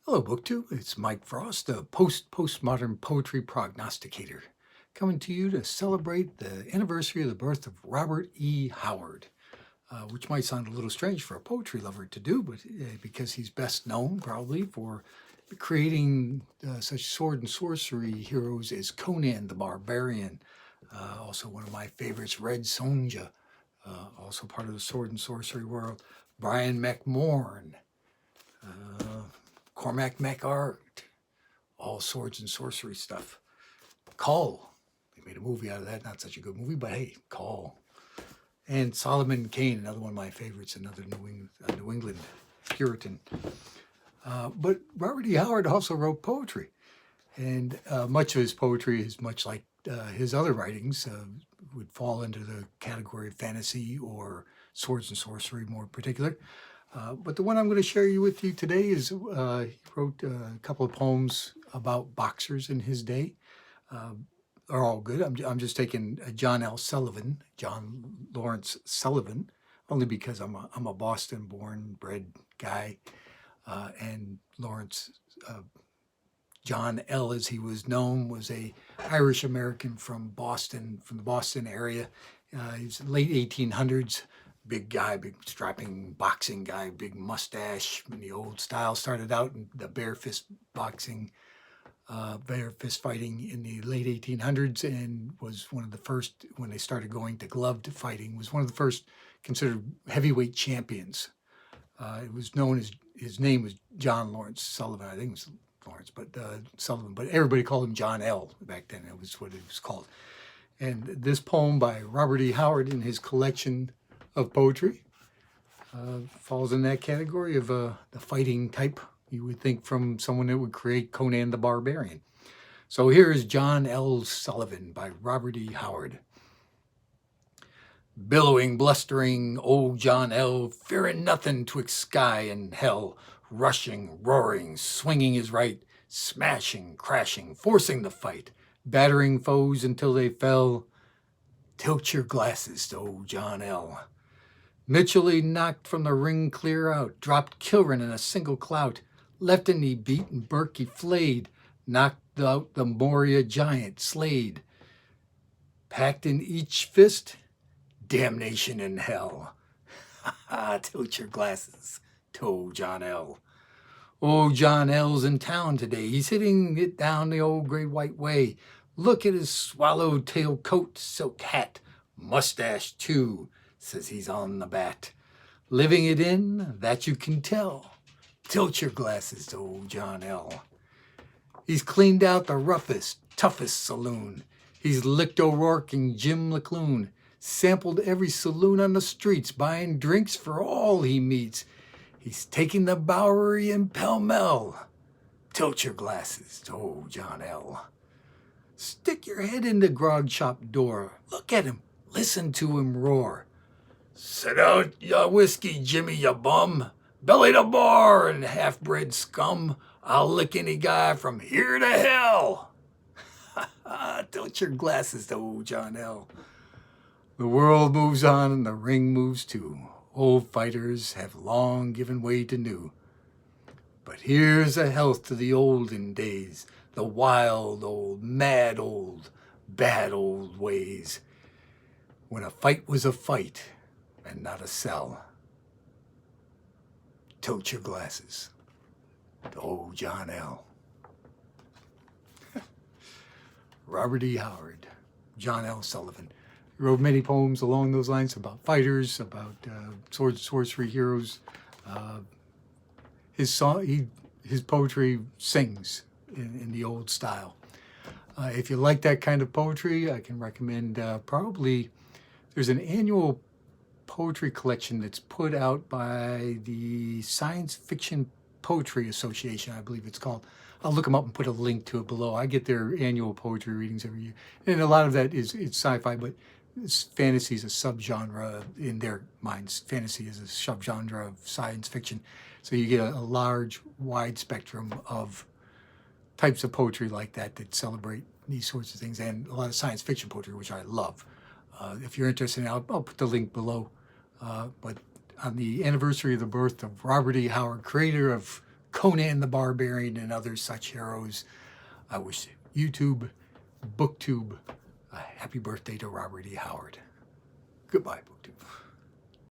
Hello, BookTube. It's Mike Frost, a postmodern poetry prognosticator, coming to you to celebrate the anniversary of the birth of Robert E. Howard, which might sound a little strange for a poetry lover to do, but because he's best known probably for creating such sword and sorcery heroes as Conan the Barbarian, also one of my favorites, Red Sonja, also part of the sword and sorcery world, Brian McMorn, uh, Cormac McArt, all swords and sorcery stuff. Call. They made a movie out of that. Not such a good movie, but hey, Call. And Solomon Kane, another one of my favorites, another New England Puritan. But Robert E. Howard also wrote poetry. And much of his poetry is much like his other writings, would fall into the category of fantasy or swords and sorcery more particular. But the one I'm going to share with you today is he wrote a couple of poems about boxers in his day. Are all good. I'm just taking John L. Sullivan, John Lawrence Sullivan, only because I'm a Boston-born, bred guy, and Lawrence John L., as he was known, was a Irish American from Boston, from the Boston area. He was late 1800s. Big guy, big strapping boxing guy, big mustache in the old style. Started out in the bare fist boxing, bare fist fighting in the late 1800s, and was one of the first, when they started going to gloved fighting, was one of the first considered heavyweight champions. It was known as, his name was John Lawrence Sullivan. I think it was Lawrence, but Sullivan, but everybody called him John L. back then. It was what it was called. And this poem by Robert E. Howard in his collection of poetry falls in that category of the fighting type you would think from someone that would create Conan the Barbarian. So here is John L. Sullivan by Robert E. Howard. Billowing, blustering, old John L., fearing nothing twixt sky and hell, rushing, roaring, swinging his right, smashing, crashing, forcing the fight, battering foes until they fell. Tilt your glasses to old John L. Mitchell knocked from the ring clear out, dropped Kilrin in a single clout, Lefton he beat and Burke he flayed, knocked out the Moria giant Slade. Packed in each fist, damnation in hell. Tilt your glasses to old John L. Old John L.'s in town today. He's hitting it down the old great white way. Look at his swallowtail coat, silk hat, mustache too. Says he's on the bat. Living it in, that you can tell. Tilt your glasses to old John L. He's cleaned out the roughest, toughest saloon. He's licked O'Rourke and Jim LeClune. Sampled every saloon on the streets, buying drinks for all he meets. He's taking the Bowery and Pell Mell. Tilt your glasses to old John L. Stick your head in the grog shop door. Look at him, listen to him roar. Sit out ya whiskey, Jimmy, ya bum. Belly to bar and half-bred scum. I'll lick any guy from here to hell. Tilt your glasses to old John L. The world moves on and the ring moves too. Old fighters have long given way to new. But here's a health to the olden days, the wild old, mad old, bad old ways, when a fight was a fight and not a cell. Tilt your glasses to old John L. Robert E. Howard, John L. Sullivan. He wrote many poems along those lines about fighters, about sword and sorcery heroes. His poetry sings in the old style. If you like that kind of poetry, I can recommend probably, there's an annual poetry collection that's put out by the Science Fiction Poetry Association, I believe it's called. I'll look them up and put a link to it below. I get their annual poetry readings every year. And a lot of that is sci-fi, but fantasy is a subgenre in their minds. Fantasy is a subgenre of science fiction. So you get a large, wide spectrum of types of poetry like that that celebrate these sorts of things, and a lot of science fiction poetry, which I love. If you're interested, I'll put the link below. But on the anniversary of the birth of Robert E. Howard, creator of Conan the Barbarian, and other such heroes. I wish YouTube, BookTube, a happy birthday to Robert E. Howard. Goodbye, BookTube.